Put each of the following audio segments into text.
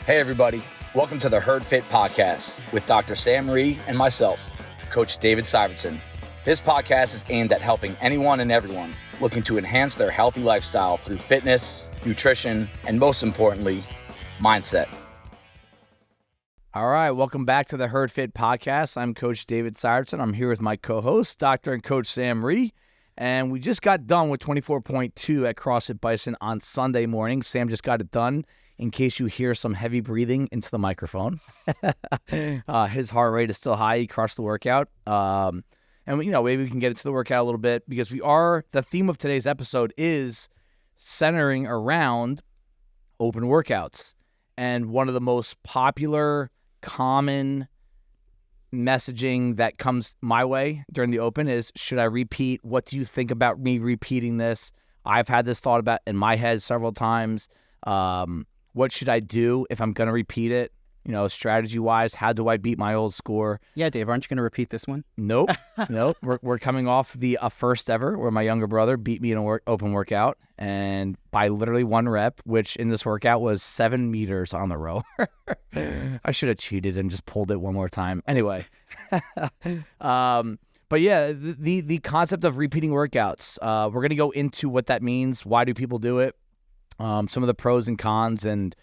Hey everybody, welcome to the Herd Fit Podcast with Dr. Sam Rhee and myself, Coach David Syvertsen. This podcast is aimed at helping anyone and everyone looking to enhance their healthy lifestyle through fitness, nutrition, and most importantly, mindset. All right, welcome back to the Herd Fit Podcast. I'm Coach David Syvertsen. I'm here with my co-host, Dr. and Coach Sam Rhee. And we just got done with 24.2 at CrossFit Bison on Sunday morning. Sam just got it done. In case you hear some heavy breathing into the microphone. His heart rate is still high. He crushed the workout. And, maybe we can get into the workout a little bit because the theme of today's episode is centering around open workouts. And one of the most popular, common messaging that comes my way during the open is, should I repeat? What do you think about me repeating this? I've had this thought about in my head several times. What should I do if I'm going to repeat it? Strategy-wise, how do I beat my old score? Yeah, Dave, aren't you going to repeat this one? Nope. We're coming off the first ever where my younger brother beat me in an open workout, and by literally one rep, which in this workout was 7 meters on the row. I should have cheated and just pulled it one more time. Anyway. But yeah, the concept of repeating workouts, we're going to go into what that means. Why do people do it? Some of the pros and cons, and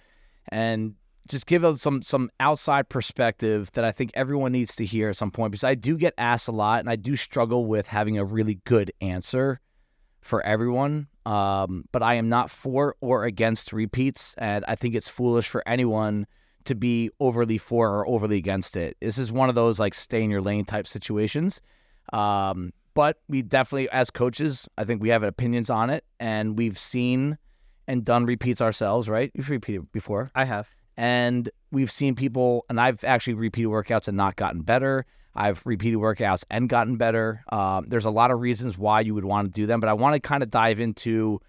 just give us some outside perspective that I think everyone needs to hear at some point, because I do get asked a lot, and I do struggle with having a really good answer for everyone. But I am not for or against repeats, and I think it's foolish for anyone to be overly for or overly against it. This is one of those like stay in your lane type situations. But we definitely, as coaches, I think we have opinions on it, and we've seen and done repeats ourselves, right? You've repeated before. I have. And we've seen people, and I've actually repeated workouts and not gotten better. I've repeated workouts and gotten better. There's a lot of reasons why you would want to do them, but I want to kind of dive into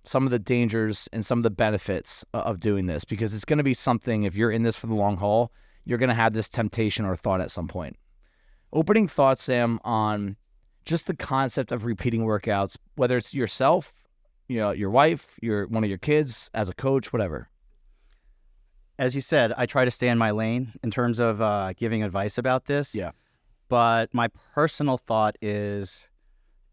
some of the dangers and some of the benefits of doing this, because it's going to be something, if you're in this for the long haul, you're going to have this temptation or thought at some point. Opening thoughts, Sam, on just the concept of repeating workouts, whether it's yourself, your wife, one of your kids, as a coach, whatever. As you said, I try to stay in my lane in terms of giving advice about this. Yeah. But my personal thought is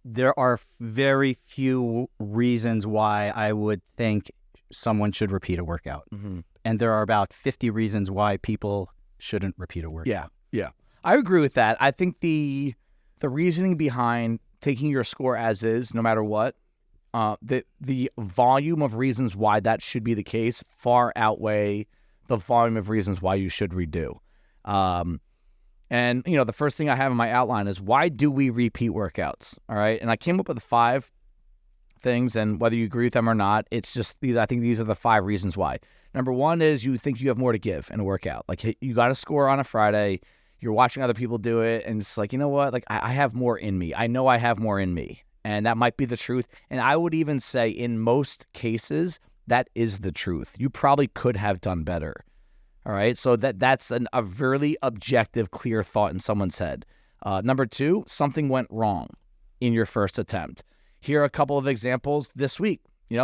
there are very few reasons why I would think someone should repeat a workout. Mm-hmm. And there are about 50 reasons why people shouldn't repeat a workout. Yeah. I agree with that. I think the reasoning behind taking your score as is, no matter what, the volume of reasons why that should be the case far outweigh the volume of reasons why you should redo. And the first thing I have in my outline is, why do we repeat workouts? All right. And I came up with 5 things, and whether you agree with them or not, it's just these. I think these are the 5 reasons why. Number 1 is you think you have more to give in a workout. Like, you got a score on a Friday, you're watching other people do it, and it's like, you know what? Like, I have more in me. I know I have more in me. And that might be the truth. And I would even say in most cases, that is the truth. You probably could have done better. All right. So that's a really objective, clear thought in someone's head. Number 2, something went wrong in your first attempt. Here are a couple of examples this week.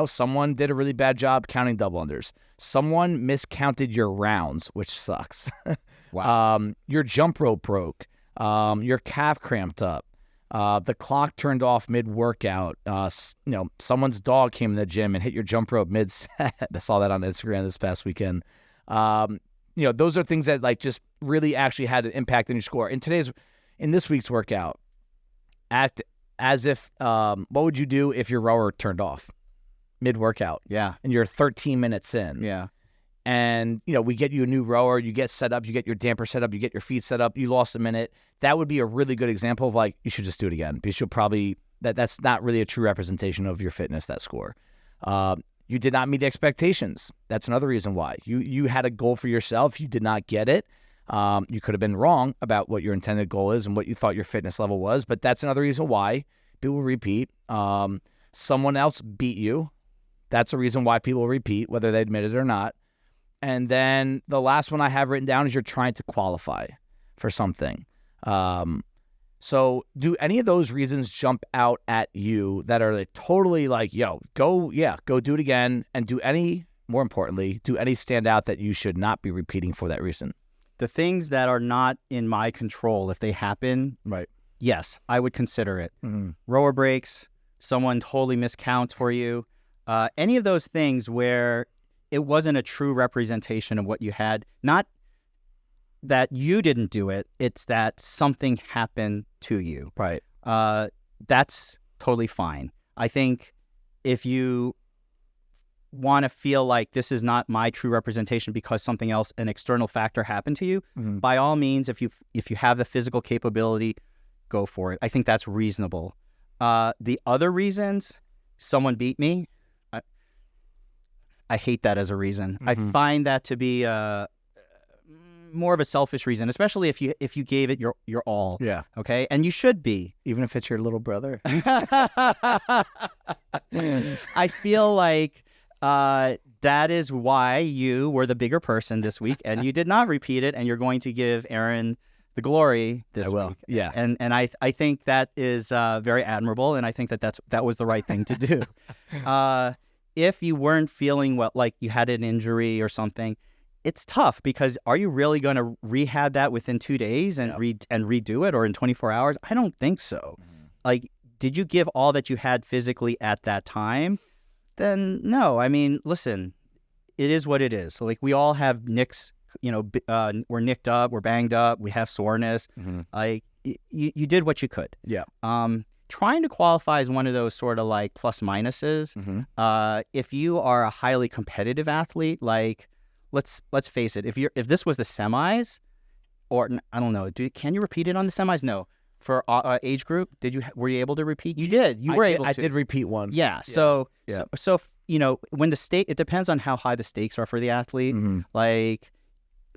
Someone did a really bad job counting double unders. Someone miscounted your rounds, which sucks. Wow. Your jump rope broke. Your calf cramped up. The clock turned off mid-workout. Someone's dog came in the gym and hit your jump rope mid-set. I saw that on Instagram this past weekend. Those are things that just really actually had an impact on your score. In this week's workout, act as if, what would you do if your rower turned off mid-workout? Yeah. And you're 13 minutes in. Yeah. And, we get you a new rower, you get set up, you get your damper set up, you get your feet set up, you lost a minute. That would be a really good example of you should just do it again, because you'll probably, that's not really a true representation of your fitness, that score. You did not meet expectations. That's another reason why. You had a goal for yourself, you did not get it. You could have been wrong about what your intended goal is and what you thought your fitness level was, but that's another reason why people repeat. Someone else beat you. That's a reason why people repeat, whether they admit it or not. And then the last one I have written down is you're trying to qualify for something. So do any of those reasons jump out at you that are totally go do it again? And do any more importantly, do any stand out that you should not be repeating for that reason? The things that are not in my control, if they happen, Right. yes, I would consider it. Mm-hmm. Rower breaks, someone totally miscounts for you, any of those things where it wasn't a true representation of what you had. Not that you didn't do it, it's that something happened to you. Right. That's totally fine. I think if you want to feel like this is not my true representation because something else, an external factor happened to you, by all means, if you have the physical capability, go for it. I think that's reasonable. The other reasons, someone beat me, I hate that as a reason. I find that to be more of a selfish reason, especially if you gave it your all. Yeah. Okay, and you should be, Even if it's your little brother. I feel like that is why you were the bigger person this week, and you did not repeat it, and you're going to give Aaron the glory this I will. week. Yeah. And I think that is very admirable, and I think that was the right thing to do. If you weren't feeling well, like you had an injury or something, it's tough because are you really going to rehab that within 2 days and redo it, or in 24 hours? I don't think so. Like, did you give all that you had physically at that time? Then no. I mean, listen, it is what it is. So, like, we all have nicks. We're nicked up, we're banged up, we have soreness. Like, you did what you could. Yeah. Trying to qualify is one of those sort of like plus minuses. If you are a highly competitive athlete, like, let's face it, if this was the semis, or I don't know, can you repeat it on the semis? No. For age group, were you able to repeat? You did. You were able to. I did repeat one. Yeah. So when the stake, it depends on how high the stakes are for the athlete. Like,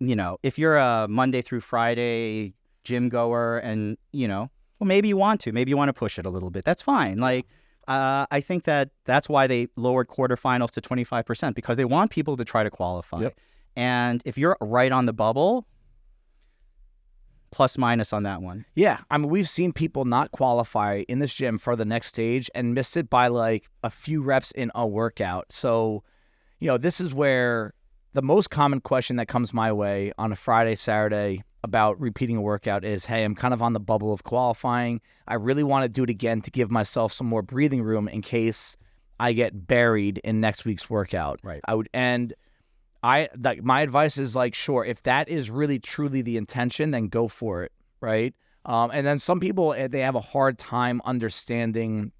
if you're a Monday through Friday gym goer, and well, maybe you want to push it a little bit. That's fine. Like, I think that's why they lowered quarterfinals to 25%, because they want people to try to qualify. Yep. And if you're right on the bubble, plus minus on that one. Yeah. I mean, we've seen people not qualify in this gym for the next stage and missed it by like a few reps in a workout. So, this is where the most common question that comes my way on a Friday, Saturday about repeating a workout is, hey, I'm kind of on the bubble of qualifying. I really want to do it again to give myself some more breathing room in case I get buried in next week's workout. Right. My advice is like, sure, if that is really truly the intention, then go for it, right? And then some people, they have a hard time understanding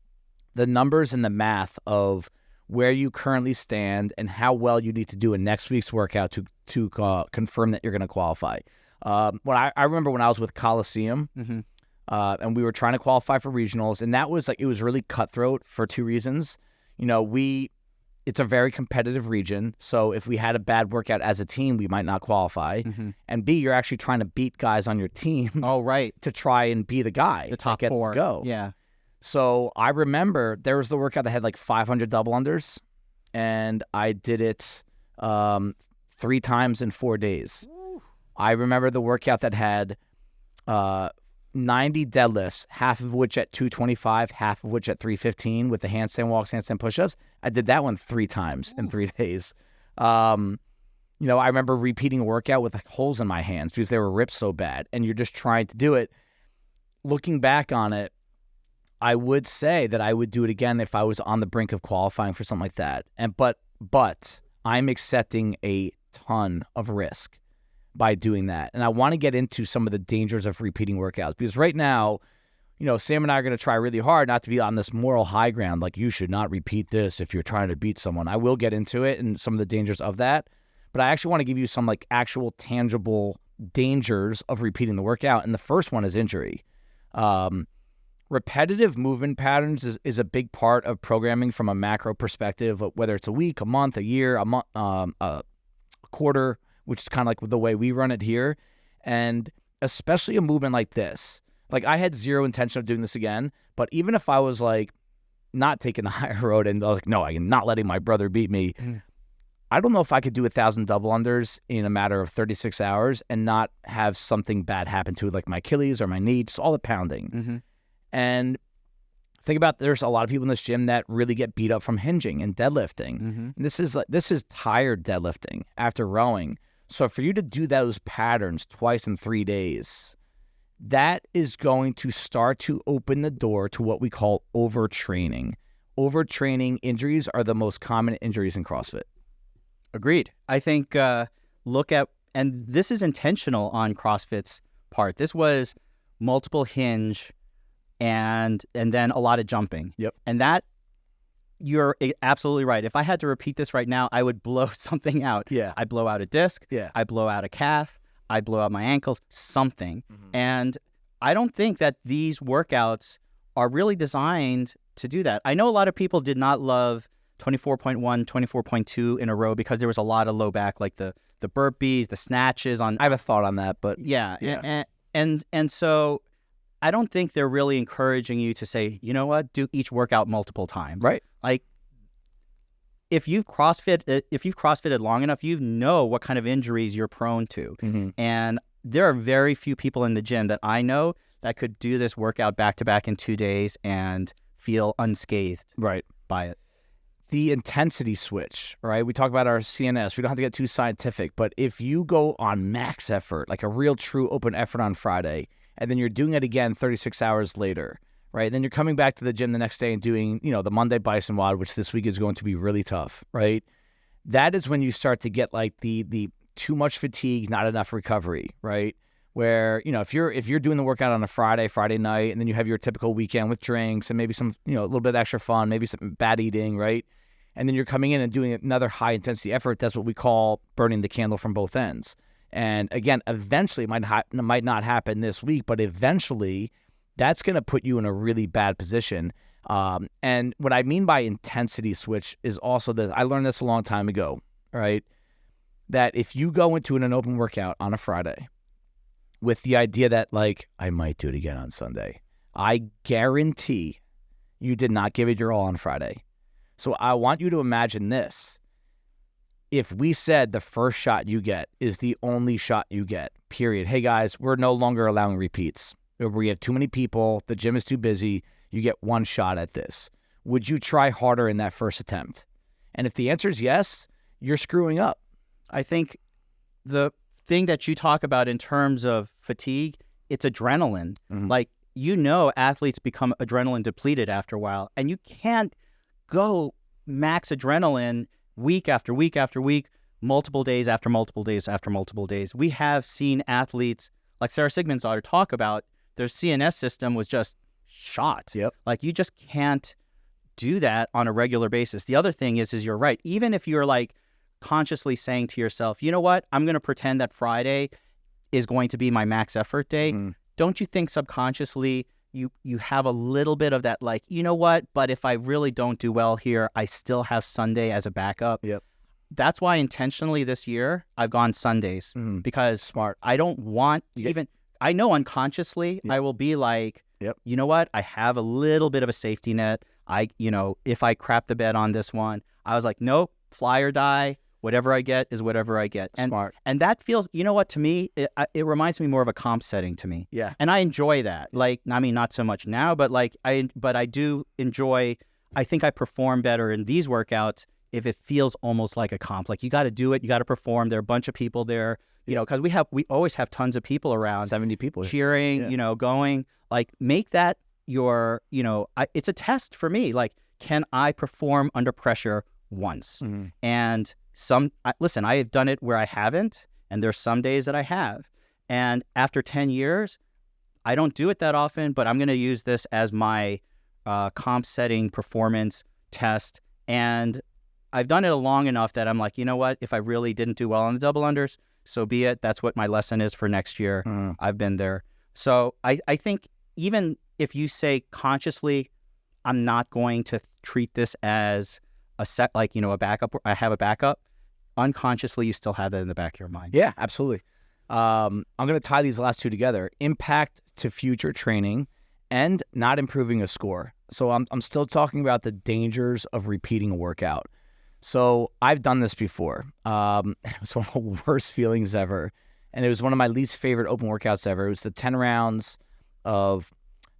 the numbers and the math of where you currently stand and how well you need to do in next week's workout to confirm that you're going to qualify. I remember when I was with Coliseum, and we were trying to qualify for regionals, and that was like, it was really cutthroat for two reasons. It's a very competitive region, so if we had a bad workout as a team, we might not qualify. And B, you're actually trying to beat guys on your team. Oh, right. To try and be the guy. The top that gets 4. to go. Yeah. So I remember there was the workout that had like 500 double unders, and I did it 3 times in 4 days. I remember the workout that had 90 deadlifts, half of which at 225, half of which at 315 with the handstand walks, handstand push-ups. I did that one 3 times in 3 days. I remember repeating a workout with holes in my hands because they were ripped so bad, and you're just trying to do it. Looking back on it, I would say that I would do it again if I was on the brink of qualifying for something like that. But I'm accepting a ton of risk by doing that. And I want to get into some of the dangers of repeating workouts, because right now, Sam and I are going to try really hard not to be on this moral high ground, like you should not repeat this if you're trying to beat someone. I will get into it and some of the dangers of that, but I actually want to give you some like actual tangible dangers of repeating the workout. And the first one is injury. Repetitive movement patterns is a big part of programming from a macro perspective, whether it's a week, a month, a year, a quarter, which is kind of like the way we run it here. And especially a movement like this. Like, I had zero intention of doing this again, but even if I was like not taking the higher road and I was like, no, I'm not letting my brother beat me, I don't know if I could do 1,000 double unders in a matter of 36 hours and not have something bad happen to it, like my Achilles or my knee, just all the pounding. And Think about there's a lot of people in this gym that really get beat up from hinging and deadlifting. And this is tired deadlifting after rowing. So for you to do those patterns twice in 3 days, that is going to start to open the door to what we call overtraining. Overtraining injuries are the most common injuries in CrossFit. Agreed. I think and this is intentional on CrossFit's part. This was multiple hinge and then a lot of jumping. Yep. And that, you're absolutely right. If I had to repeat this right now, I would blow something out. Yeah. I blow out a disc. Yeah. I blow out a calf. I blow out my ankles, something. And I don't think that these workouts are really designed to do that. I know a lot of people did not love 24.1, 24.2 in a row because there was a lot of low back, like the burpees, the snatches on. I have a thought on that, but Yeah. And so I don't think they're really encouraging you to say, you know what, do each workout multiple times. right. Like, if you've CrossFitted long enough, you know what kind of injuries you're prone to. And there are very few people in the gym that I know that could do this workout back to back in 2 days and feel unscathed Right. by it. The intensity switch, right? We talk about our CNS. We don't have to get too scientific, but if you go on max effort, like a real true open effort on Friday, and then you're doing it again 36 hours later, right? Then you're coming back to the gym the next day and doing, the Monday bison WOD, which this week is going to be really tough, right? That is when you start to get like the too much fatigue, not enough recovery, right? Where, if you're doing the workout on a Friday night, and then you have your typical weekend with drinks and maybe some, a little bit extra fun, maybe some bad eating, right? And then you're coming in and doing another high intensity effort. That's what we call burning the candle from both ends. And again, eventually it might not happen this week, but eventually that's going to put you in a really bad position. And what I mean by intensity switch is also this. I learned this a long time ago, right? That if you go into an open workout on a Friday with the idea that, like, I might do it again on Sunday, I guarantee you did not give it your all on Friday. So I want you to imagine this. If we said the first shot you get is the only shot you get, period. Hey, guys, we're no longer allowing repeats. We have too many people. The gym is too busy. You get one shot at this. Would you try harder in that first attempt? And if the answer is yes, you're screwing up. I think the thing that you talk about in terms of fatigue, it's adrenaline. Like, athletes become adrenaline depleted after a while, and you can't go max adrenaline week after week after week, multiple days after multiple days after multiple days. We have seen athletes like Sarah Sigmund's daughter talk about their CNS system was just shot. Yep. Like, you just can't do that on a regular basis. The other thing is you're right. Even if you're like consciously saying to yourself, you know what, I'm going to pretend that Friday is going to be my max effort day. Don't you think subconsciously you have a little bit of that, like, you know what, but if I really don't do well here, I still have Sunday as a backup. Yep. That's why intentionally this year I've gone Sundays because Smart. I don't want I know unconsciously I will be like, you know what, I have a little bit of a safety net. If I crap the bed on this one, I was like, nope, fly or die. Whatever I get is whatever I get. Smart. And that feels, to me, it reminds me more of a comp setting to me. Yeah. And I enjoy that. Like, I mean, not so much now, but I do enjoy, I think I perform better in these workouts if it feels almost like a comp. Like, you got to do it. You got to perform. There are a bunch of people there, because we always have tons of people around. 70 people. Cheering, going. Like, make that your, it's a test for me. Like, can I perform under pressure once? And listen, I have done it where I haven't, and there's some days that I have. And after 10 years, I don't do it that often, but I'm going to use this as my comp setting performance test. And I've done it long enough that I'm like, you know what? If I really didn't do well on the double unders, so be it. That's what my lesson is for next year. I've been there. So I think even if you say consciously, I'm not going to treat this as a backup. I have a backup. Unconsciously, you still have that in the back of your mind. Yeah, absolutely. I'm going to tie these last two together: impact to future training and not improving a score. So I'm still talking about the dangers of repeating a workout. So I've done this before. It was one of the worst feelings ever, and it was one of my least favorite open workouts ever. It was the 10 rounds of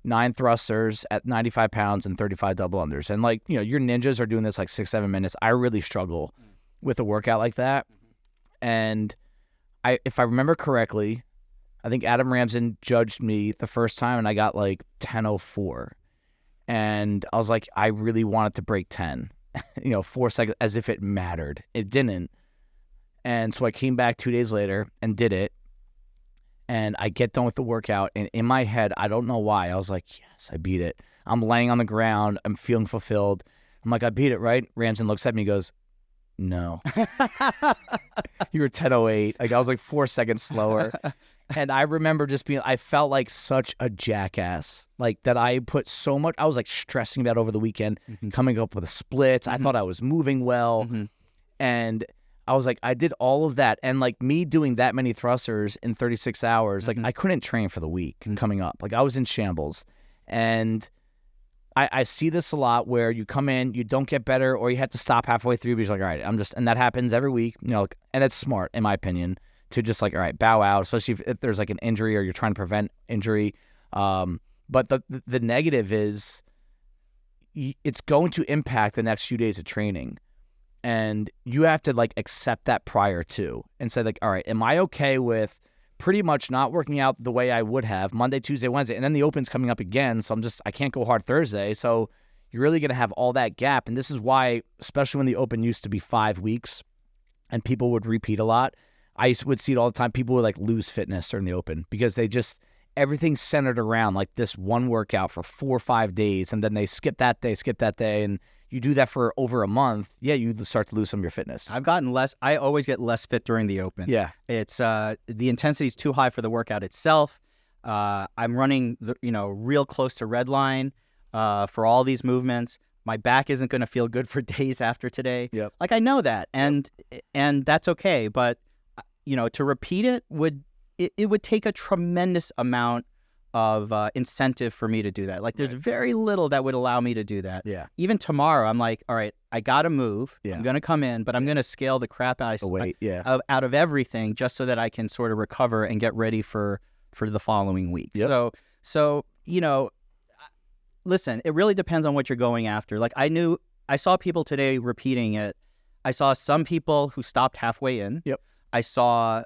9 thrusters at 95 pounds and 35 double unders. And like, your ninjas are doing this like 6-7 minutes. I really struggle with a workout like that. And if I remember correctly, I think Adam Ramsden judged me the first time and I got like 10:04. And I was like, I really wanted to break 10, 4 seconds, as if it mattered. It didn't. And so I came back 2 days later and did it. And I get done with the workout, and in my head, I don't know why, I was like, yes, I beat it. I'm laying on the ground. I'm feeling fulfilled. I'm like, I beat it, right? Ramsden looks at me and goes, no. You were 10:08. Like, I was like 4 seconds slower. And I remember just I felt like such a jackass. Like, that I put so much, I was like stressing about over the weekend, coming up with the splits. I thought I was moving well. And I was like, I did all of that. And like me doing that many thrusters in 36 hours, like I couldn't train for the week coming up. Like, I was in shambles. And I see this a lot where you come in, you don't get better, or you have to stop halfway through because you're like, all right, and that happens every week, and it's smart, in my opinion, to just like, all right, bow out, especially if there's like an injury or you're trying to prevent injury. But the negative is it's going to impact the next few days of training. And you have to like accept that prior to and say like, all right, am I okay with pretty much not working out the way I would have Monday, Tuesday, Wednesday, and then the Open's coming up again. So I can't go hard Thursday. So you're really going to have all that gap. And this is why, especially when the Open used to be 5 weeks and people would repeat a lot, I would see it all the time. People would like lose fitness during the Open because everything's centered around like this one workout for 4 or 5 days. And then they skip that day. And you do that for over a month, you start to lose some of your fitness. I've gotten less. I always get less fit during the Open. Yeah. It's the intensity is too high for the workout itself. I'm running real close to red line for all these movements. My back isn't going to feel good for days after today. Yep. Like, I know that, and that's okay. But to repeat it would take a tremendous amount of incentive for me to do that. Like, there's very little that would allow me to do that. Yeah. Even tomorrow, I'm like, all right, I got to move. Yeah. I'm going to come in, but I'm going to scale the crap out of everything just so that I can sort of recover and get ready for the following week. Yep. So listen, it really depends on what you're going after. Like, I saw people today repeating it. I saw some people who stopped halfway in. Yep. I saw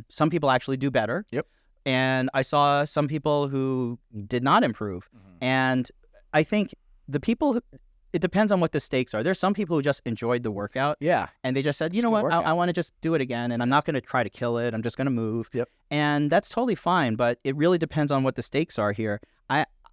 some people actually do better. Yep. And I saw some people who did not improve. And I think it depends on what the stakes are. There's some people who just enjoyed the workout. Yeah. And they just said, you know what, I want to just do it again, and I'm not going to try to kill it. I'm just going to move. Yep. And that's totally fine, but it really depends on what the stakes are here.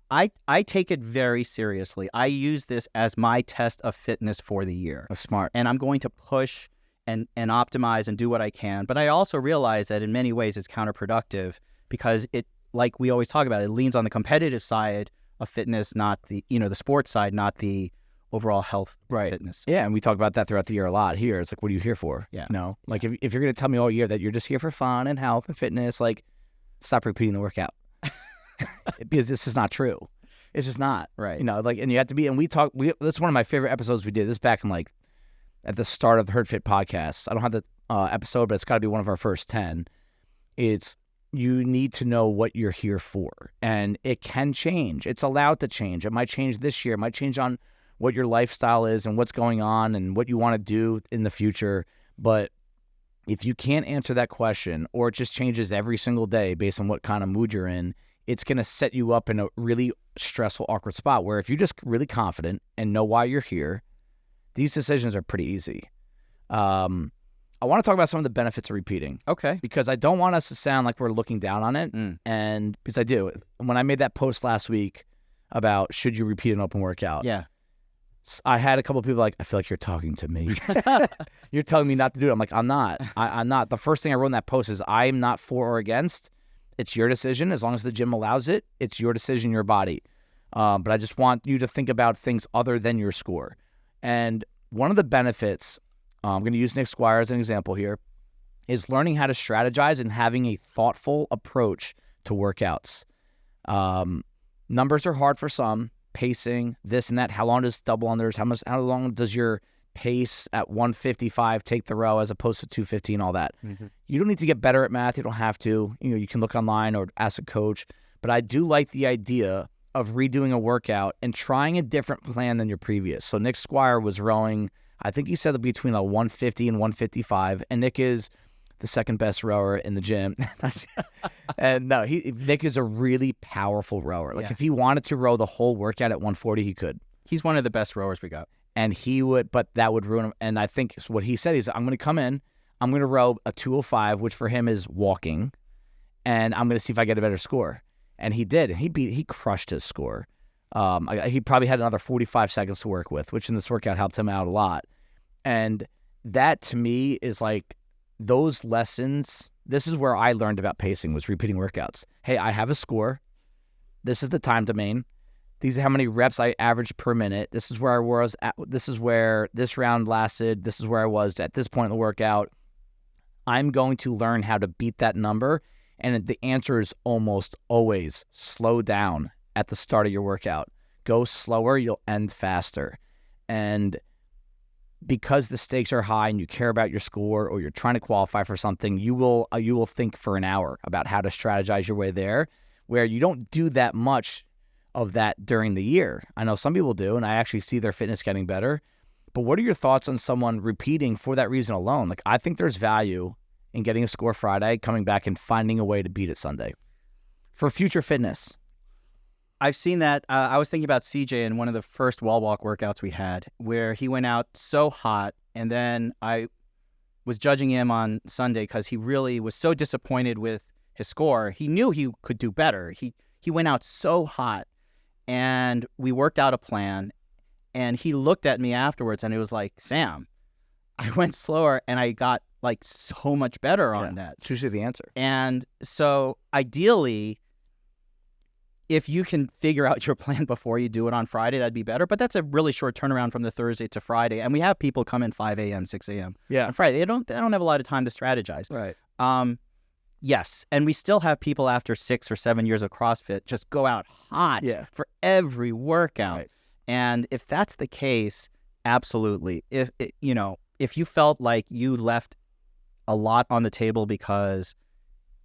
I take it very seriously. I use this as my test of fitness for the year. That's smart. And I'm going to push and optimize and do what I can. But I also realize that in many ways it's counterproductive because it, like we always talk about, it leans on the competitive side of fitness, not the sports side, not the overall health fitness. Yeah, and we talk about that throughout the year a lot here. It's like, what are you here for? Yeah. Like if you're going to tell me all year that you're just here for fun and health and fitness, like, stop repeating the workout. Because this is not true. It's just not. Right. And you have to be, and that's one of my favorite episodes we did. This back in like at the start of the Herd Fit podcast. I don't have the episode, but it's got to be one of our first 10. It's, you need to know what you're here for. And it can change. It's allowed to change. It might change this year. It might change on what your lifestyle is and what's going on and what you want to do in the future. But if you can't answer that question, or it just changes every single day based on what kind of mood you're in, it's going to set you up in a really stressful, awkward spot where if you're just really confident and know why you're here, these decisions are pretty easy. I want to talk about some of the benefits of repeating. Okay. Because I don't want us to sound like we're looking down on it. And because I do. When I made that post last week about should you repeat an open workout, I had a couple of people like, I feel like you're talking to me. You're telling me not to do it. I'm like, I'm not. I'm not. The first thing I wrote in that post is I'm not for or against. It's your decision. As long as the gym allows it, it's your decision, your body. But I just want you to think about things other than your score. And one of the benefits, I'm going to use Nick Squire as an example here, is learning how to strategize and having a thoughtful approach to workouts. Numbers are hard for some, pacing, this and that. How long does double unders, how long does your pace at 155 take the row as opposed to 215, all that. You don't need to get better at math. You don't have to. You can look online or ask a coach. But I do like the idea of redoing a workout and trying a different plan than your previous. So Nick Squire was rowing, I think he said between a 150 and 155, and Nick is the second best rower in the gym. And no, Nick is a really powerful rower. Like if he wanted to row the whole workout at 140, he could. He's one of the best rowers we got. And he would, but that would ruin him. And I think what he said is, I'm going to come in, I'm going to row a 205, which for him is walking, and I'm going to see if I get a better score. And he did. He crushed his score. He probably had another 45 seconds to work with, which in this workout helped him out a lot. And that to me is like those lessons. This is where I learned about pacing, was repeating workouts. Hey, I have a score. This is the time domain. These are how many reps I averaged per minute. This is where I was at. This is where this round lasted. This is where I was at this point in the workout. I'm going to learn how to beat that number. And the answer is almost always slow down at the start of your workout. Go slower, you'll end faster. And because the stakes are high and you care about your score or you're trying to qualify for something, you will think for an hour about how to strategize your way there, where you don't do that much of that during the year. I know some people do, and I actually see their fitness getting better. But what are your thoughts on someone repeating for that reason alone? Like, I think there's value in getting a score Friday, coming back and finding a way to beat it Sunday for future fitness. I've seen that. I was thinking about CJ in one of the first wall walk workouts we had, where he went out so hot, and then I was judging him on Sunday because he really was so disappointed with his score. He knew he could do better. He went out so hot. And we worked out a plan, and he looked at me afterwards, and he was like, Sam, I went slower, and I got like so much better on that. It's usually the answer. And so ideally, if you can figure out your plan before you do it on Friday, that'd be better. But that's a really short turnaround from the Thursday to Friday. And we have people come in 5 a.m., 6 a.m. on Friday. They don't have a lot of time to strategize. Right. Yes, and we still have people after 6 or 7 years of CrossFit just go out hot for every workout. Right. And if that's the case, absolutely. If you felt like you left a lot on the table because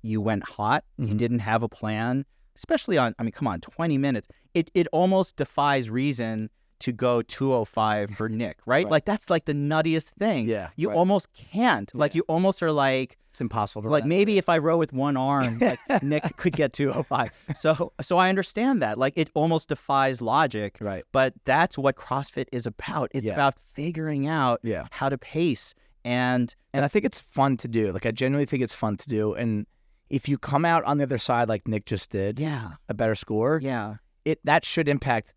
you went hot, you didn't have a plan, especially on, 20 minutes, it almost defies reason to go 205 for Nick, right? Like, that's like the nuttiest thing. Yeah. You almost can't. Like, you almost are like, it's impossible to like, maybe if I row with one arm, like, Nick could get 205. So I understand that. Like, it almost defies logic. Right. But that's what CrossFit is about. It's about figuring out how to pace. And I think it's fun to do. Like, I genuinely think it's fun to do. And if you come out on the other side like Nick just did, a better score, that should impact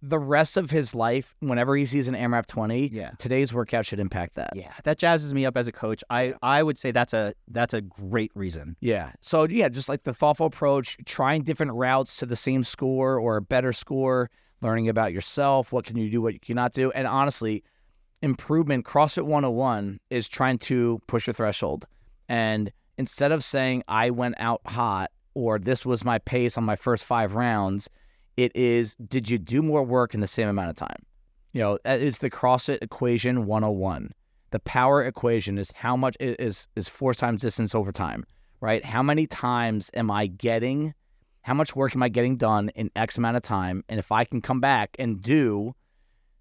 the rest of his life. Whenever he sees an AMRAP 20, today's workout should impact that. Yeah, that jazzes me up as a coach. I would say that's a great reason. Yeah. So just like the thoughtful approach, trying different routes to the same score or a better score, learning about yourself, what can you do, what you cannot do, and honestly, improvement. CrossFit 101 is trying to push your threshold, and instead of saying I went out hot or this was my pace on my first 5 rounds, it is, did you do more work in the same amount of time? That is the CrossFit equation 101. The power equation is how much is 4 times distance over time, right? How many times how much work am I getting done in X amount of time? And if I can come back and do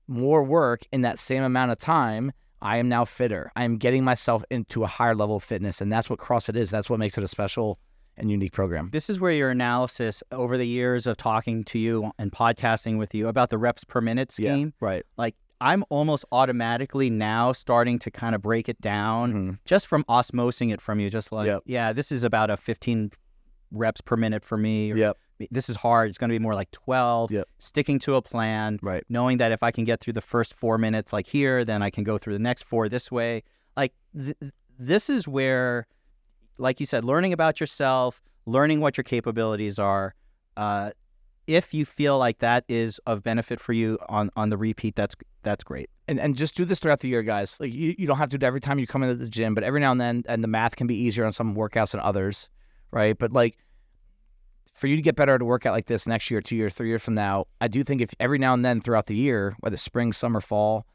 more work in that same amount of time, I am now fitter. I am getting myself into a higher level of fitness. And that's what CrossFit is. That's what makes it a special and unique program. This is where your analysis over the years of talking to you and podcasting with you about the reps per minute scheme, right? Like, I'm almost automatically now starting to kind of break it down just from osmosing it from you. Just like, this is about a 15 reps per minute for me. Or, this is hard. It's going to be more like 12. Sticking to a plan, right? Knowing that if I can get through the first 4 minutes like here, then I can go through the next 4 this way. Like, this is where, like you said, learning about yourself, learning what your capabilities are. If you feel like that is of benefit for you on the repeat, that's great. And just do this throughout the year, guys. Like, you don't have to do it every time you come into the gym, but every now and then, and the math can be easier on some workouts than others, right? But like, for you to get better at a workout like this next year, 2 years, 3 years from now, I do think if every now and then throughout the year, whether spring, summer, fall,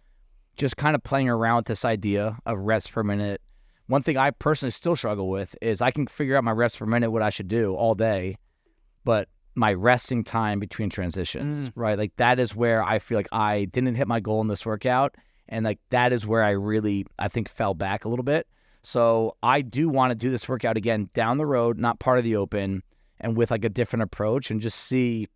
just kind of playing around with this idea of reps per minute. One thing I personally still struggle with is I can figure out my reps per minute, what I should do all day, but my resting time between transitions, right? Like that is where I feel like I didn't hit my goal in this workout. And like that is where I think fell back a little bit. So I do want to do this workout again down the road, not part of the open, and with like a different approach, and just see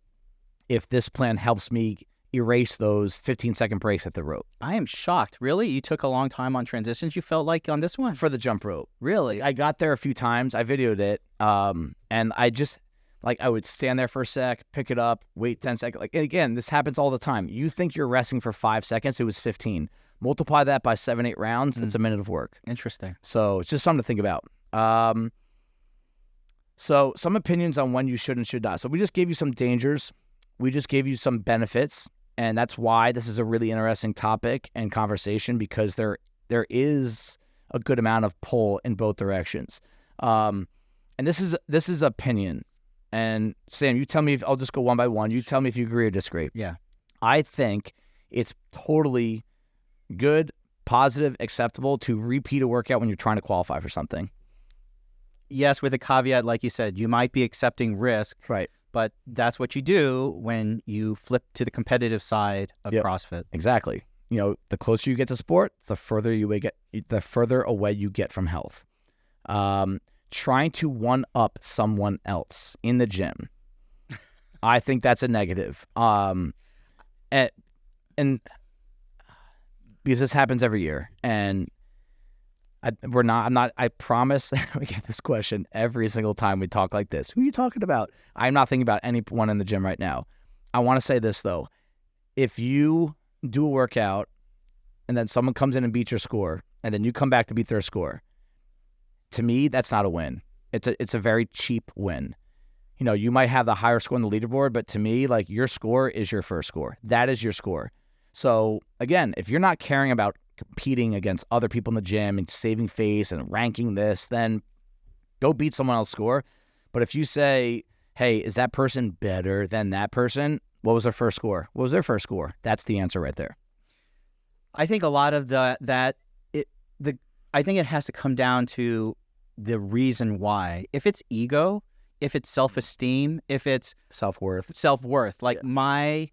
if this plan helps me erase those 15-second breaks at the rope. I am shocked. Really? You took a long time on transitions, you felt like, on this one? For the jump rope. Really? I got there a few times. I videoed it. And I just, like, I would stand there for a sec, pick it up, wait 10 seconds. Like, again, this happens all the time. You think you're resting for 5 seconds. It was 15. Multiply that by 7-8 rounds. It's a minute of work. Interesting. So it's just something to think about. So some opinions on when you should and should not. So we just gave you some dangers. We just gave you some benefits. And that's why this is a really interesting topic and conversation, because there is a good amount of pull in both directions. And this is opinion. And Sam, you tell me I'll just go one by one. You tell me if you agree or disagree. Yeah. I think it's totally good, positive, acceptable to repeat a workout when you're trying to qualify for something. Yes, with a caveat, like you said, you might be accepting risk. Right. But that's what you do when you flip to the competitive side of CrossFit. Exactly. You know, the closer you get to sport, the further away you get from health. Trying to one-up someone else in the gym, I think that's a negative. And because this happens every year, and I promise we get this question every single time we talk like this. Who are you talking about? I'm not thinking about anyone in the gym right now. I want to say this, though. If you do a workout and then someone comes in and beats your score, and then you come back to beat their score, to me, that's not a win. It's a very cheap win. You know, you might have the higher score on the leaderboard, but to me, like, your score is your first score. That is your score. So, again, if you're not caring about competing against other people in the gym and saving face and ranking this, then go beat someone else's score. But if you say, hey, is that person better than that person? What was their first score? What was their first score? That's the answer right there. I think a lot of I think it has to come down to the reason why. If it's ego, if it's self-esteem, if it's self-worth, like my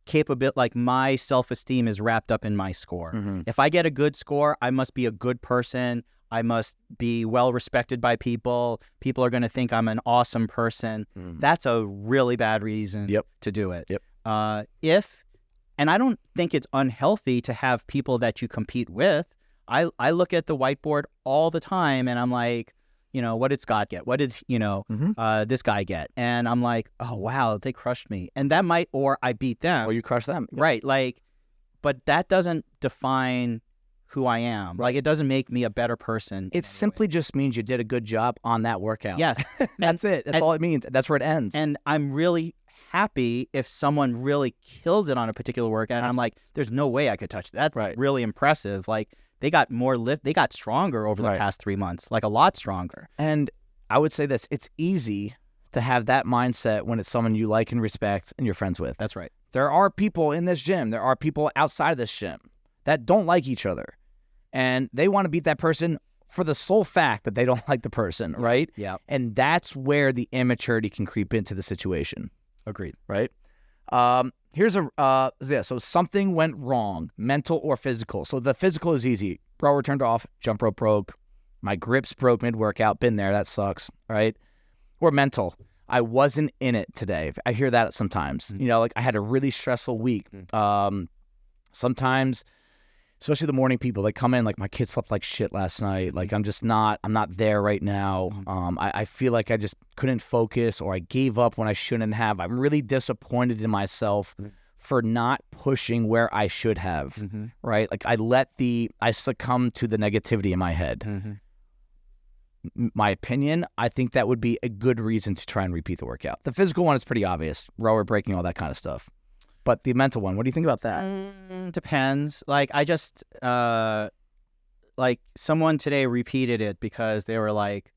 capability, like my self-esteem is wrapped up in my score. Mm-hmm. If I get a good score, I must be a good person. I must be well respected by people. People are going to think I'm an awesome person. Mm-hmm. That's a really bad reason to do it. Yep. And I don't think it's unhealthy to have people that you compete with. I look at the whiteboard all the time and I'm like, you know, what did Scott get? What did, this guy get? And I'm like, oh, wow, they crushed me. And that might, or I beat them. Or you crush them. Yep. Right. Like, but that doesn't define who I am. Right. Like, it doesn't make me a better person. It simply just means you did a good job on that workout. Yes. That's it. That's all it means. That's where it ends. And I'm really happy if someone really kills it on a particular workout. And I'm like, there's no way I could touch that. That's really impressive. Like, they got more lift. They got stronger over the past 3 months, like a lot stronger. And I would say this, it's easy to have that mindset when it's someone you like and respect and you're friends with. That's right. There are people in this gym, there are people outside of this gym that don't like each other. And they want to beat that person for the sole fact that they don't like the person, right? Yeah. And that's where the immaturity can creep into the situation. Agreed. Right? So something went wrong, mental or physical. So the physical is easy. Rower turned off, jump rope broke, my grips broke mid-workout, been there, that sucks, right? Or mental, I wasn't in it today. I hear that sometimes. Mm-hmm. You know, like I had a really stressful week. Sometimes, especially the morning people, they come in like, my kid slept like shit last night. Like I'm not there right now. I feel like I just couldn't focus, or I gave up when I shouldn't have. I'm really disappointed in myself for not pushing where I should have, right? Like I succumbed to the negativity in my head. My opinion, I think that would be a good reason to try and repeat the workout. The physical one is pretty obvious, rower breaking, all that kind of stuff. But the mental one, what do you think about that? Depends. Like I just, like someone today repeated it because they were like,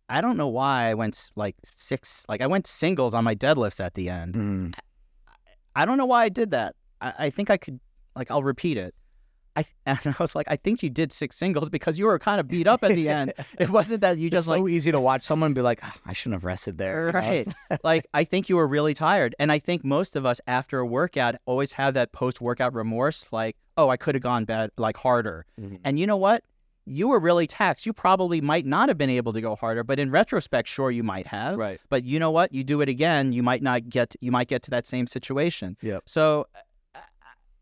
I don't know why I went I went singles on my deadlifts at the end. I don't know why I did that. I think I could, like, I'll repeat it. and I was like, I think you did 6 singles because you were kind of beat up at the end. It wasn't that you just it's so easy to watch someone be like, I shouldn't have rested there. Right. Like, I think you were really tired. And I think most of us after a workout always have that post-workout remorse, like, oh, I could have gone harder. Mm-hmm. And you know what? You were really taxed. You probably might not have been able to go harder, but in retrospect, sure, you might have. Right. But you know what? You do it again, you might get to that same situation. Yep. So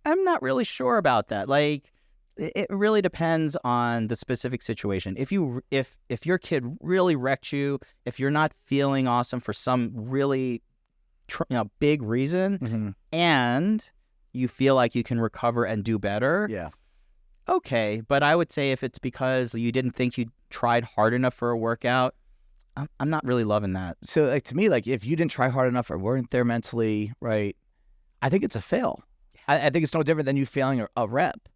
I'm not really sure about that. Like, it really depends on the specific situation. If your kid really wrecked you, if you're not feeling awesome for some really big reason, mm-hmm. and you feel like you can recover and do better, yeah, okay. But I would say if it's because you didn't think you tried hard enough for a workout, I'm not really loving that. So, like, to me, like, if you didn't try hard enough or weren't there mentally, right, I think it's a fail. I think it's no different than you failing a rep.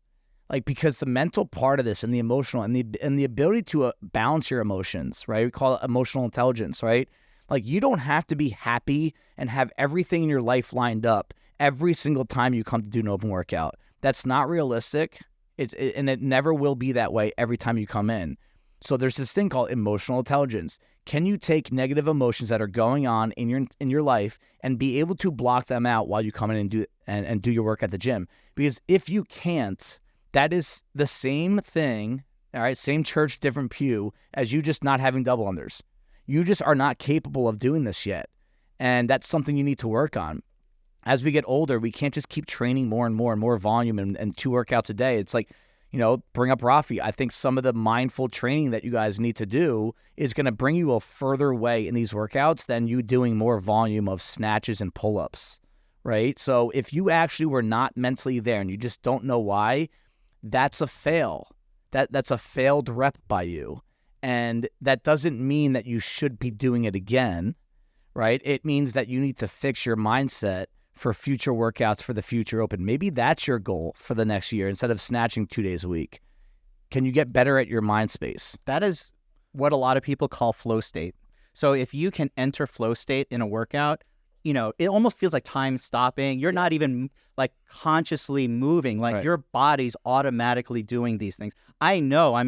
Like, because the mental part of this and the emotional and the ability to balance your emotions, right? We call it emotional intelligence, right? Like, you don't have to be happy and have everything in your life lined up every single time you come to do an open workout. That's not realistic. And it never will be that way every time you come in. So there's this thing called emotional intelligence. Can you take negative emotions that are going on in your life and be able to block them out while you come in and do your work at the gym? Because if you can't, that is the same thing, all right, same church, different pew, as you just not having double unders. You just are not capable of doing this yet. And that's something you need to work on. As we get older, we can't just keep training more and more volume and 2 workouts a day. It's like, bring up Rhee. I think some of the mindful training that you guys need to do is going to bring you a further way in these workouts than you doing more volume of snatches and pull-ups, right? So if you actually were not mentally there and you just don't know why, that's a fail. That's a failed rep by you. And that doesn't mean that you should be doing it again, right? It means that you need to fix your mindset for future workouts for the future open. Maybe that's your goal for the next year instead of snatching 2 days a week. Can you get better at your mind space? That is what a lot of people call flow state. So if you can enter flow state in a workout, it almost feels like time stopping. You're not even like consciously moving, like your body's automatically doing these things. I know I'm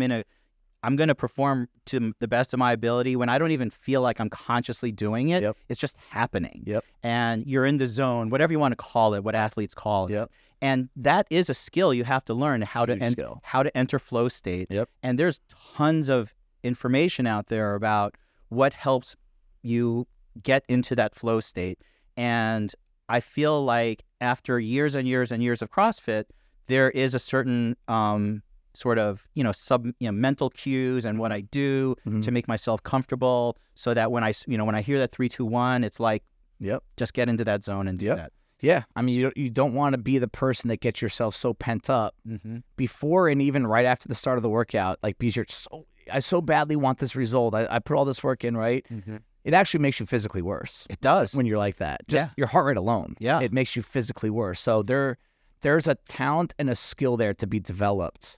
going to perform to the best of my ability when I don't even feel like I'm consciously doing it. Yep. It's just happening. Yep. And you're in the zone, whatever you want to call it, what athletes call it. Yep. And that is a skill you have to learn, how to enter flow state. Yep. And there's tons of information out there about what helps you get into that flow state. And I feel like after years and years and years of CrossFit, there is a certain sort of, mental cues and what I do to make myself comfortable so that when I hear that 3, 2, 1, it's like, just get into that zone and do that. Yeah. I mean, you don't want to be the person that gets yourself so pent up before and even right after the start of the workout, like, because I so badly want this result. I put all this work in, right? It actually makes you physically worse. It does. When you're like that. Just your heart rate alone. Yeah. It makes you physically worse. So there's a talent and a skill there to be developed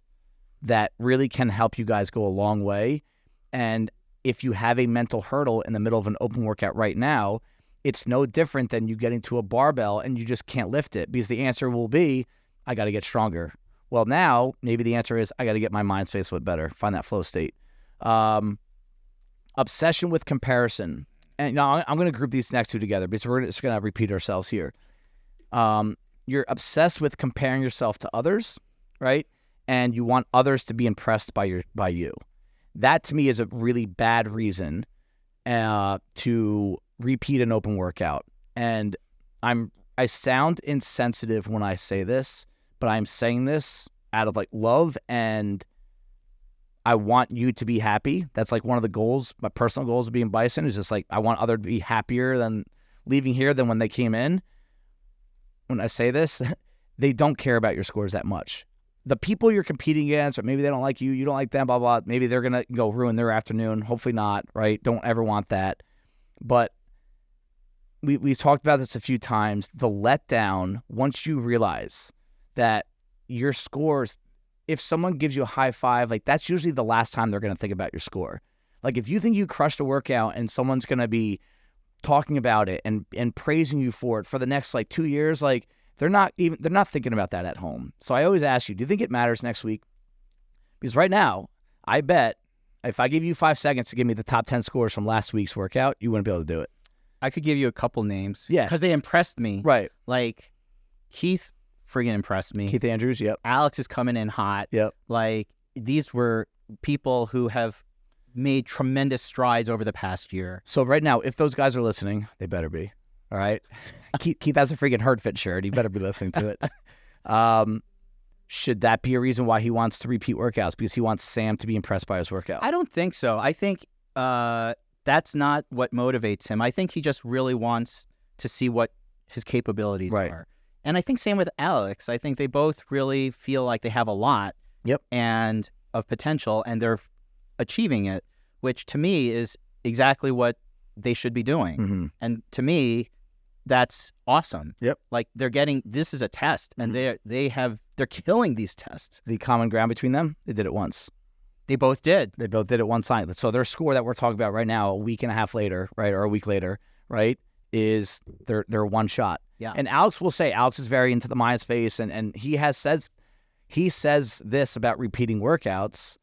that really can help you guys go a long way. And if you have a mental hurdle in the middle of an open workout right now, it's no different than you getting to a barbell and you just can't lift it, because the answer will be, I got to get stronger. Well, now maybe the answer is, I got to get my mind space a bit better, find that flow state. Obsession with comparison. And now I'm going to group these next 2 together because we're just going to repeat ourselves here. You're obsessed with comparing yourself to others, right? And you want others to be impressed by you. That to me is a really bad reason to repeat an open workout. And I sound insensitive when I say this, but I'm saying this out of like love, and I want you to be happy. That's like one of the goals, my personal goals of being Bison is just like, I want others to be happier than leaving here than when they came in. When I say this, they don't care about your scores that much. The people you're competing against, or maybe they don't like you, you don't like them, blah, blah, maybe they're going to go ruin their afternoon. Hopefully not, right? Don't ever want that. But we've talked about this a few times. The letdown, once you realize that your scores, if someone gives you a high five, like that's usually the last time they're going to think about your score. Like if you think you crushed a workout and someone's going to be talking about it and praising you for it for the next like 2 years, like they're not thinking about that at home. So I always ask you, do you think it matters next week? Because right now, I bet if I give you 5 seconds to give me the top 10 scores from last week's workout, you wouldn't be able to do it. I could give you a couple names. Yeah. Because they impressed me. Right. Like, Keith friggin' impressed me. Keith Andrews, yep. Alex is coming in hot. Yep. Like, these were people who have made tremendous strides over the past year. So right now, if those guys are listening, they better be. All right? Keith has a freaking HerdFit shirt. He better be listening to it. Should that be a reason why he wants to repeat workouts? Because he wants Sam to be impressed by his workout? I don't think so. I think that's not what motivates him. I think he just really wants to see what his capabilities are. And I think same with Alex. I think they both really feel like they have a lot and of potential, and they're achieving it, which to me is exactly what they should be doing. Mm-hmm. And to me, that's awesome. Yep. Like this is a test, and they're killing these tests. The common ground between them, they did it once. They both did. They both did it one time. So their score that we're talking about right now, a week and a half later, right, or a week later, right, is their one shot. Yeah. And Alex will say, Alex is very into the mind space, and he says this about repeating workouts.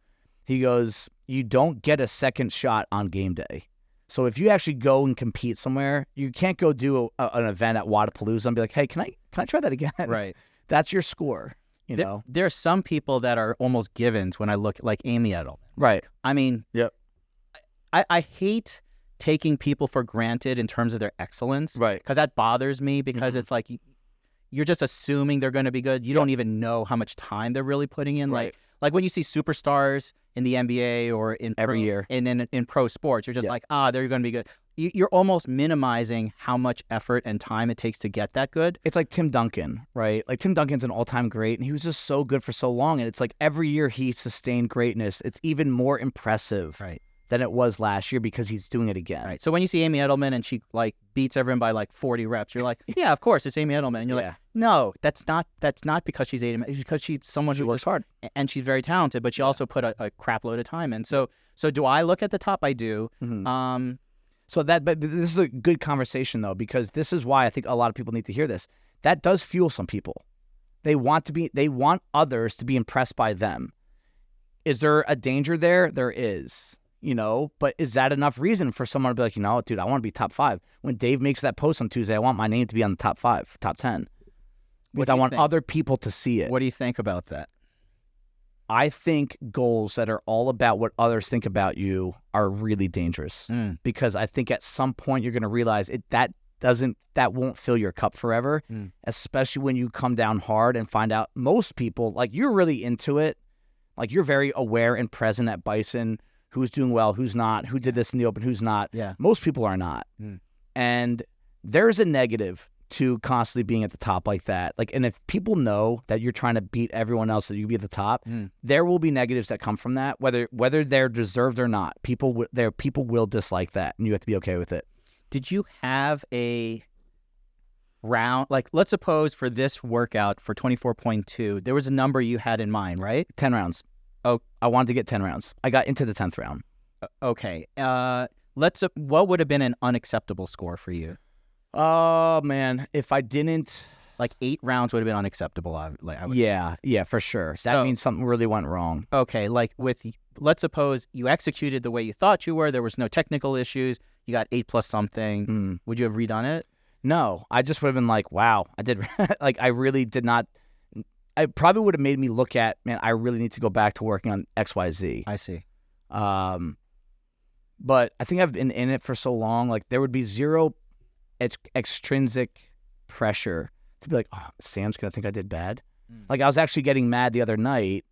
He goes, you don't get a second shot on game day. So if you actually go and compete somewhere, you can't go do an event at Wadapalooza and be like, hey, can I try that again? Right. That's your score. You know, there are some people that are almost givens when I look like Amy Edelman. Right. I mean, yep. I hate taking people for granted in terms of their excellence. Right. Because that bothers me because it's like you're just assuming they're going to be good. You don't even know how much time they're really putting in. Right. Like when you see superstars in the NBA or in every year in pro sports, you're just like, they're going to be good. You're almost minimizing how much effort and time it takes to get that good. It's like Tim Duncan, right? Like Tim Duncan's an all-time great, and he was just so good for so long. And it's like every year he sustained greatness. It's even more impressive than it was last year because he's doing it again. Right. So when you see Amy Edelman and she like beats everyone by like 40 reps, you're like, yeah, of course it's Amy Edelman. And you're like, no, that's not because she's Amy. It's because she's someone who works hard and she's very talented, but she also put a crap load of time in. So do I look at the top? I do. Mm-hmm. But this is a good conversation though, because this is why I think a lot of people need to hear this. That does fuel some people. They want others to be impressed by them. Is there a danger there? There is. But is that enough reason for someone to be like, dude, I want to be top 5. When Dave makes that post on Tuesday, I want my name to be on the top 5, top 10. Because I want other people to see it. What do you think about that? I think goals that are all about what others think about you are really dangerous. Because I think at some point you're going to realize that won't fill your cup forever, especially when you come down hard and find out most people, like you're really into it. Like you're very aware and present at Bison. Who's doing well, who's not, who did this in the open, who's not. Yeah. Most people are not. And there's a negative to constantly being at the top like that. Like, and if people know that you're trying to beat everyone else so you can be at the top, there will be negatives that come from that, whether they're deserved or not. People will dislike that, and you have to be okay with it. Did you have a round, like let's suppose for this workout for 24.2, there was a number you had in mind, right? 10 rounds. Oh, I wanted to get 10 rounds. I got into the 10th round. Okay. What would have been an unacceptable score for you? Oh, man. If I didn't... Like 8 rounds would have been unacceptable. Yeah, for sure. That means something really went wrong. Okay, like let's suppose you executed the way you thought you were. There was no technical issues. You got 8 plus something. Would you have redone it? No. I just would have been like, wow, I did... like, I really did not... It probably would have made me look at, man, I really need to go back to working on XYZ. I see. But I think I've been in it for so long, like there would be zero extrinsic pressure to be like, oh, Sam's going to think I did bad. Like I was actually getting mad the other night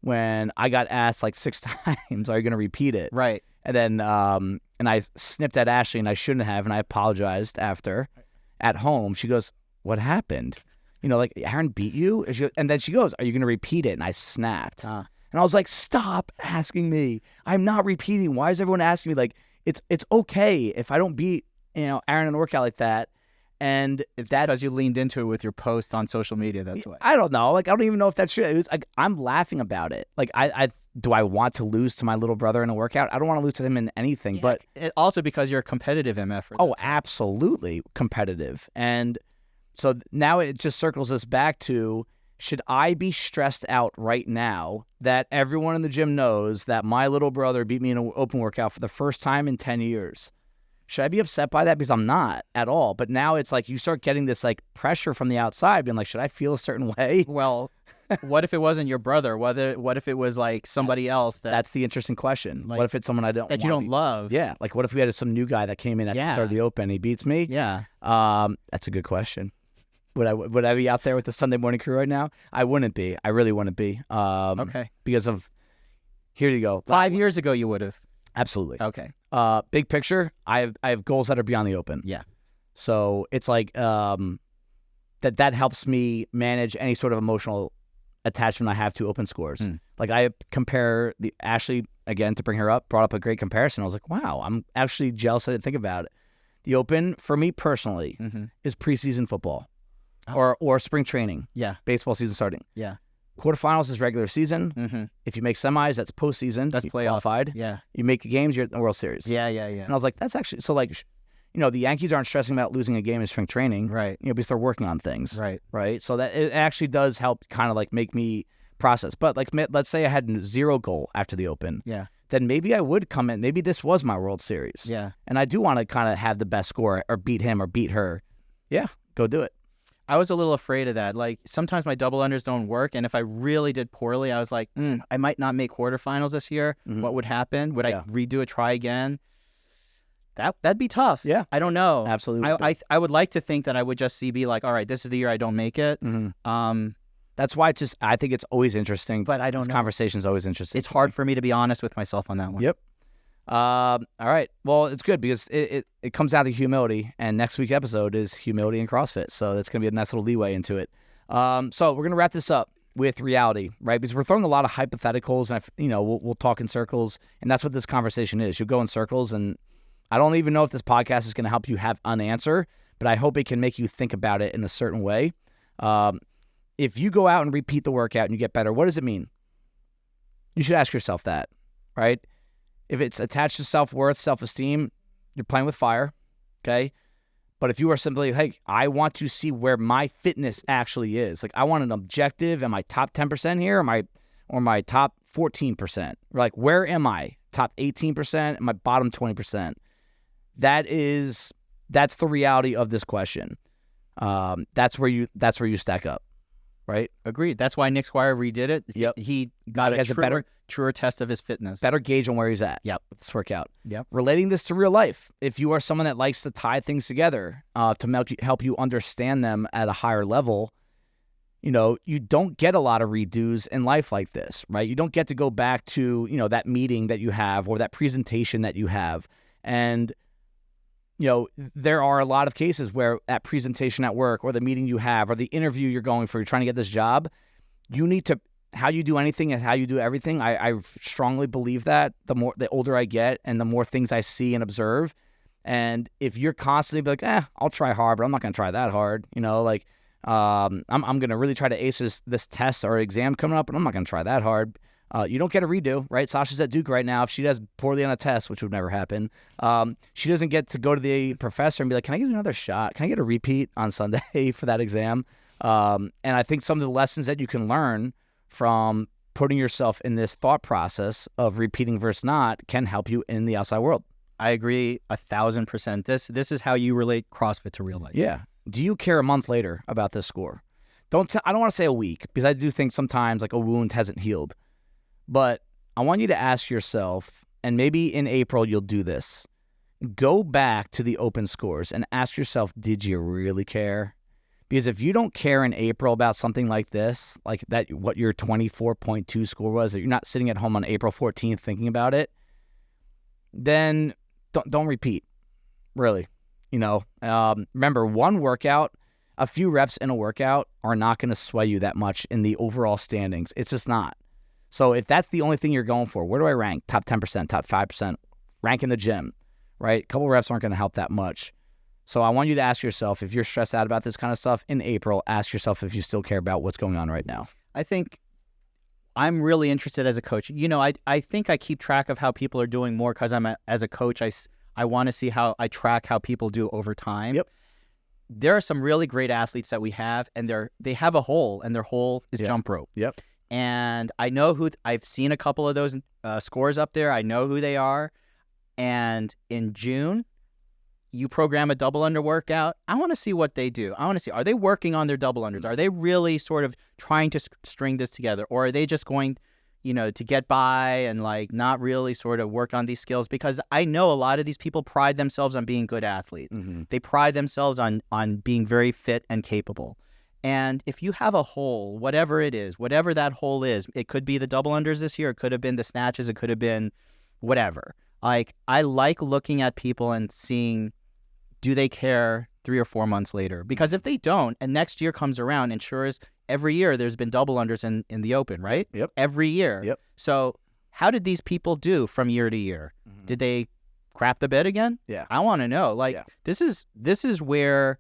when I got asked like 6 times, are you going to repeat it? Right. And then and I snipped at Ashley and I shouldn't have, and I apologized after at home. She goes, what happened? Like, Aaron beat you? And then she goes, are you going to repeat it? And I snapped. And I was like, stop asking me. I'm not repeating. Why is everyone asking me? Like, it's okay if I don't beat, Aaron in a workout like that. And it's because you leaned into it with your post on social media. That's why. I don't know. Like, I don't even know if that's true. It was like, I'm laughing about it. Like, do I want to lose to my little brother in a workout? I don't want to lose to him in anything. But also because you're a competitive MF. Oh, absolutely competitive. And So now it just circles us back to, should I be stressed out right now that everyone in the gym knows that my little brother beat me in an open workout for the first time in 10 years? Should I be upset by that? Because I'm not at all. But now it's like you start getting this like pressure from the outside, being like, should I feel a certain way? Well, what if it wasn't your brother? What if it was like somebody else? That's the interesting question. Like, what if it's someone I don't that you don't love? Yeah. Like what if we had some new guy that came in at the start of the open and he beats me? Yeah. That's a good question. Would I be out there with the Sunday morning crew right now? I wouldn't be. I really wouldn't be. Okay. Because of, here you go. 5 years ago you would have. Absolutely. Okay. Big picture, I have goals that are beyond the open. Yeah. So it's like that helps me manage any sort of emotional attachment I have to open scores. Like I compare the Ashley, again, to bring her up, brought up a great comparison. I was like, wow, I'm actually jealous I didn't think about it. The open, for me personally, is preseason football or spring training. Yeah. Baseball season starting. Yeah. Quarterfinals is regular season. If you make semis, that's postseason. That's playoff. Qualified. Yeah. You make the games, you're in the World Series. Yeah. And I was like, that's actually, so like, the Yankees aren't stressing about losing a game in spring training. Right. Because they're working on things. Right. So that it actually does help kind of like make me process. But like, let's say I had zero goal after the open. Yeah. Then maybe I would come in. Maybe this was my World Series. Yeah. And I do want to kind of have the best score or beat him or beat her. Yeah. Go do it. I was a little afraid of that. Like sometimes my double unders don't work, and if I really did poorly, I was like, I might not make quarterfinals this year. What would happen? Would I redo it, try again? That'd be tough. Yeah. I don't know. Absolutely. I would like to think that I would just be like, all right, this is the year I don't make it. That's why I think it's always interesting. But I don't know. This conversation's always interesting. It's hard for me to be honest with myself on that one. Yep. All right. Well, it's good because it comes down to humility, and next week's episode is humility and CrossFit. So that's going to be a nice little leeway into it. So we're going to wrap this up with reality, right? Because we're throwing a lot of hypotheticals, and we'll talk in circles, and that's what this conversation is. You'll go in circles, and I don't even know if this podcast is going to help you have an answer, but I hope it can make you think about it in a certain way. If you go out and repeat the workout and you get better, what does it mean? You should ask yourself that, right? If it's attached to self-worth, self-esteem, you're playing with fire, okay? But if you are simply, hey, I want to see where my fitness actually is. Like, I want an objective. Am I top 10% here? Or my top 14%? Like, where am I? Top 18%? Am I bottom 20%? That's the reality of this question. That's where you stack up, right? Agreed. That's why Nick Squire redid it. Yep. He got a truer test of his fitness. Better gauge on where he's at. Yep. Let's work out. Yep. Relating this to real life, if you are someone that likes to tie things together to help you understand them at a higher level, you don't get a lot of redos in life like this, right? You don't get to go back to, that meeting that you have or that presentation that you have. And, there are a lot of cases where that presentation at work or the meeting you have or the interview you're going for, you're trying to get this job, you need to, how you do anything is how you do everything. I strongly believe that the older I get and the more things I see and observe. And if you're constantly like, I'll try hard, but I'm not going to try that hard. I'm going to really try to ace this test or exam coming up, but I'm not going to try that hard. You don't get a redo, right? Sasha's at Duke right now. If she does poorly on a test, which would never happen, she doesn't get to go to the professor and be like, can I get another shot? Can I get a repeat on Sunday for that exam? And I think some of the lessons that you can learn from putting yourself in this thought process of repeating versus not can help you in the outside world. I agree 1,000%. This is how you relate CrossFit to real life. Yeah. Do you care a month later about this score? I don't want to say a week, because I do think sometimes like a wound hasn't healed. But I want you to ask yourself, and maybe in April you'll do this, go back to the open scores and ask yourself, did you really care? Because if you don't care in April about something like this, like that, what your 24.2 score was, that you're not sitting at home on April 14th thinking about it, then don't repeat, really. Remember, one workout, a few reps in a workout are not going to sway you that much in the overall standings. It's just not. So if that's the only thing you're going for, where do I rank? Top 10%, top 5%, rank in the gym, right? A couple reps aren't going to help that much. So I want you to ask yourself, if you're stressed out about this kind of stuff in April, ask yourself if you still care about what's going on right now. I think I'm really interested as a coach. I think I keep track of how people are doing more because as a coach, I want to see how I track how people do over time. Yep. there are some really great athletes that we have, and they have a hole, and their hole is jump rope. Yep. And I know I've seen a couple of those scores up there. I know who they are. And in June, you program a double under workout. I want to see what they do. I want to see, are they working on their double unders? Are they really sort of trying to string this together? Or are they just going, to get by and like not really sort of work on these skills? Because I know a lot of these people pride themselves on being good athletes. Mm-hmm. They pride themselves on being very fit and capable. And if you have a hole, whatever it is, whatever that hole is, it could be the double unders this year, it could have been the snatches, it could have been whatever. Like, I like looking at people and seeing, do they care 3 or 4 months later? Because if they don't, and next year comes around, and sure as every year there's been double unders in the open, right? Yep. Every year. Yep. So how did these people do from year to year? Mm-hmm. Did they crap the bed again? Yeah. I want to know. Like, this is where,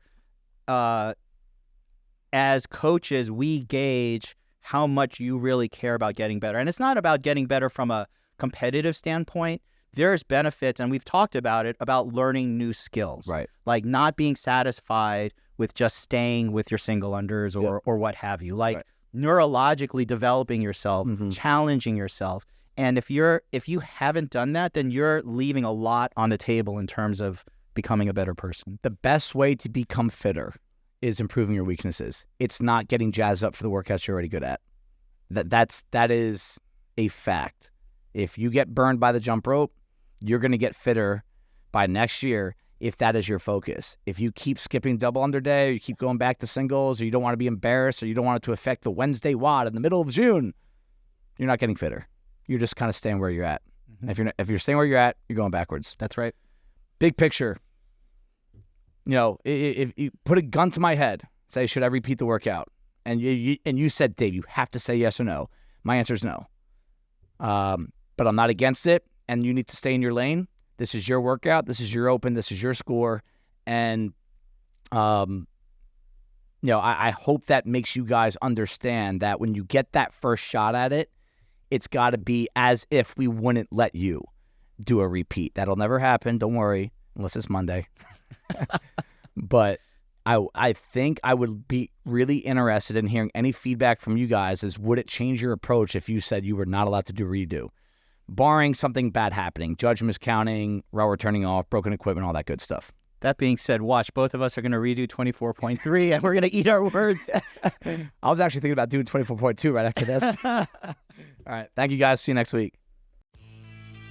as coaches, we gauge how much you really care about getting better. And it's not about getting better from a competitive standpoint. There's benefits, and we've talked about it, about learning new skills. Right. Like not being satisfied with just staying with your single unders or what have you. Like neurologically developing yourself, challenging yourself. And if you haven't done that, then you're leaving a lot on the table in terms of becoming a better person. The best way to become fitter is improving your weaknesses. It's not getting jazzed up for the workouts you're already good at. That is a fact. If you get burned by the jump rope, you're going to get fitter by next year if that is your focus. If you keep skipping double under day, or you keep going back to singles, or you don't want to be embarrassed, or you don't want it to affect the Wednesday WOD in the middle of June, you're not getting fitter. You're just kind of staying where you're at. Mm-hmm. If you're staying where you're at, you're going backwards. That's right. Big picture. If you put a gun to my head, say, should I repeat the workout? And you said, Dave, you have to say yes or no. My answer is no. But I'm not against it, and you need to stay in your lane. This is your workout. This is your open. This is your score. And, I hope that makes you guys understand that when you get that first shot at it, it's got to be as if we wouldn't let you do a repeat. That'll never happen. Don't worry, unless it's Monday. But I think I would be really interested in hearing any feedback from you guys as would it change your approach if you said you were not allowed to do redo? Barring something bad happening, judge miscounting, rower turning off, broken equipment, all that good stuff. That being said, watch, both of us are going to redo 24.3 and we're going to eat our words. I was actually thinking about doing 24.2 right after this. All right. Thank you guys. See you next week.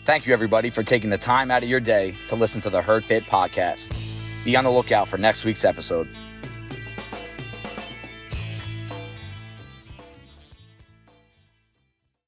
Thank you, everybody, for taking the time out of your day to listen to the Herd Fit podcast. Be on the lookout for next week's episode.